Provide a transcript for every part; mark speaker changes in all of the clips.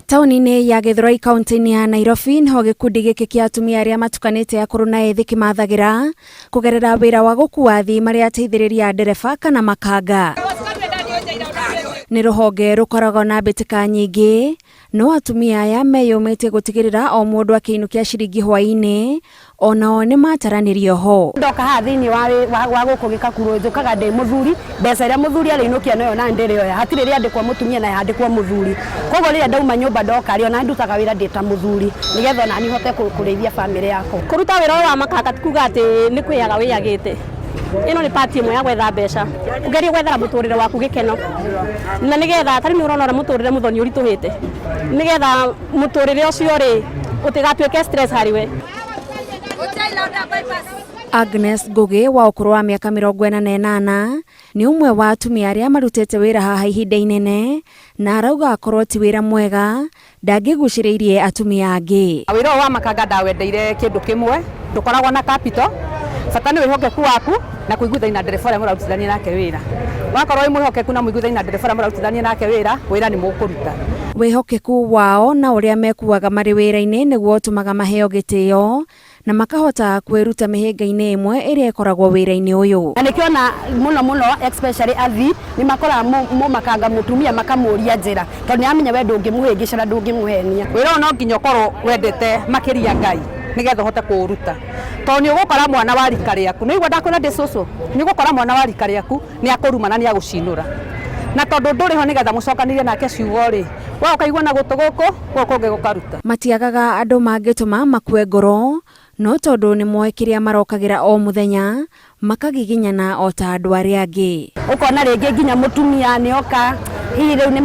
Speaker 1: Tauni-inĩ ya Gĩthũrai kaunti-inĩ ya Nairobi niho gĩkundi gĩkĩ kĩa atumia arĩa matukanĩte akũrũ na ethĩ kĩmathagĩra kũgerera wĩra wa gũkua athii marĩa ateithĩrĩria ndereba kana makanga. Nĩ rũhonge rũkoragwo na mbĩtĩka nyingĩ, no atumia aya meyũmĩtie gũtigĩrĩra o mũndũ akĩinũkia ciringi hwaĩ-inĩ, onao nĩ mataranĩrio ho.
Speaker 2: Ndoka haha thĩinĩ wa gũkũ gĩkakuro njũkaga ndĩ mũthuri, mbeca ĩrĩa mũthuri arĩinũkia nayo na ndĩrĩ oya, hatirĩ rĩandĩkwo mũtumia na yandĩkwo mũthuri. Koguo rĩrĩa ndauma nyũmba ndoka rĩo na ndutaga wĩra ndĩ ta mũthuri, nĩgetha na niĩ hote kũrĩithia bamĩrĩ yakwa.
Speaker 3: Kũruta wĩra ũyũ wa makanga ti kuga atĩ nĩ kwĩyaga wĩyagĩte. Ĩno nĩ pati ĩmwe ya gwetha mbeca, ũgerie gwethera mũtũrĩre waku gĩkeno, na nĩgetha tarĩ nĩ ũrona mũtũrĩre mũthoni ũritũhĩte, nĩgetha mũtũrĩre ũcio rĩ ũtigatuĩke stress harĩ we.
Speaker 1: Agnes Ngugi wa ũkũrũ wa mĩaka 48 nĩ ũmwe wa atumia arĩa marutĩte wĩra haha ihinda inene, na arauga akorwo ti wĩra mwega ndangĩgucĩrĩirie atumia angĩ.
Speaker 2: Wĩra wa makanga ndawendeire kĩndũ kĩmwe, ndũkoragwo na capital, bata nĩ wĩhokeku waku na kũiguithania na ndereba ũrĩa mũrarutithania nake wĩra. Wakorwo wĩ mwĩhokeku na mũiguithania na ndereba ũrĩa mũrarutithania nake wĩra nĩ mũkũruta. Wĩhokeku
Speaker 1: wao na ũrĩa mekuaga marĩ wĩra-inĩ nĩguo ũtũmaga maheo gĩtĩo na makahota kwĩruta mĩhĩnga-inĩ ĩmwe ĩrĩa ĩkoragwo wĩra-inĩ ũyũ.
Speaker 2: Na nĩkĩona mũno especially athii nĩ makoraga makanga mũtumia makamũria njĩra, tondũ nĩamenya we ndũngĩmũhĩngĩca na ndũngĩmũhenia. Wĩra ũyũ no nginya ũkorwo wendete makĩria Ngai nĩgetha ũhote kũũruta, tondũ nĩ ũgũkora mwana wa rika rĩaku, nĩ igua ndakwĩra ndĩ cũcũ, nĩ ũgũkora mwana wa rika rĩaku nĩ akũruma na nĩ agũcinũra, na tondũ ndũrĩ ho nĩgetha mũcokanĩrie nake ciugo rĩ, wa ũkaigua na gũtũ gũkũ gũkũ gũkaruta.
Speaker 1: Matiagaga andũ mangĩtũma makue ngoro, no tondũ nĩ moĩ kĩrĩa marokagĩra o mũthenya makagiginyana o ta andũ arĩa angĩ.
Speaker 2: Ũkona rĩngĩ nginya mũtumia nĩoka hihi rĩu nĩ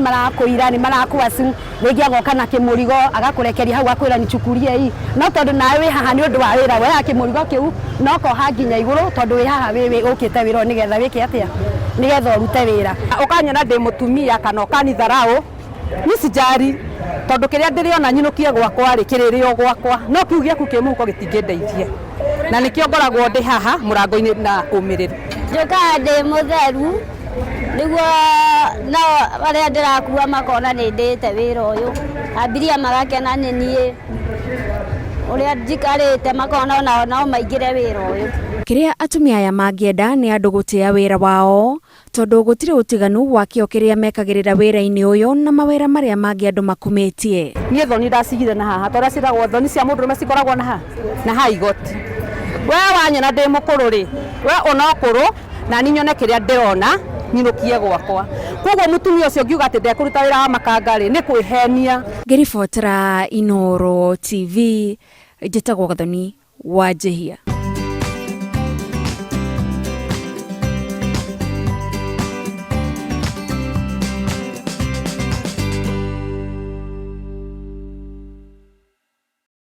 Speaker 2: marakũira nĩ marakũacu, rĩngĩ agoka na kĩmũrigo agakũrekeria hau akwĩra nĩ chukuria hii, no tondũ nawe wĩ haha nĩ ũndũ wa wĩra, woya kĩmũrigo kĩu no koha nginya igũrũ, tondũ wĩ haha ũkĩte wĩra nĩgetha wĩke atĩa, nĩgetha ũrute wĩra. Ũkanyona ndĩ mũtumia kana ũkanitharaũ nĩ sijari, tondũ kĩrĩa ndĩrĩona nyinũkie gwakwa rĩ kĩrĩrĩ o gwakwa, no kiu gĩaku kĩ mũhuko gĩtingĩndeithia, na nĩkĩo ngoragwo ndĩ haha mũrango-inĩ na ũmĩrĩru.
Speaker 4: Njũkaga ndĩ mũtheru nĩguo nao arĩa ndĩrakua makona nĩ ndĩte wĩra ũyũ, ambiria magakena nĩ niĩ ũrĩa njikarĩte, makona nao maingĩre wĩra ũyũ.
Speaker 1: Kĩrĩa atumia aya mangĩenda nĩ andũ gũtĩa wĩra wao, tondũ gũtirĩ ũtiganu wa kĩo kĩrĩa mekagĩrĩra wĩra-inĩ ũyũ na mawĩra marĩa mangĩ andũ makumĩtie.
Speaker 2: Niĩ thoni ndacigire na haha, tondũ ciragwo thoni cia mũndũrũme cikoragwo na ha igoti. We wanyona ndĩ mũkũrũ rĩ, we ona ũkũrũ na niĩ nyone kĩrĩa ndĩrona nyinũkie gwakwa. Koguo mũtumia ũcio ngiuga atĩ ndekũruta wĩra wa makanga rĩ nĩ kwĩhenia.
Speaker 1: Ngĩribotera Inooro TV, njĩtagwo Gathoni Wanjihia.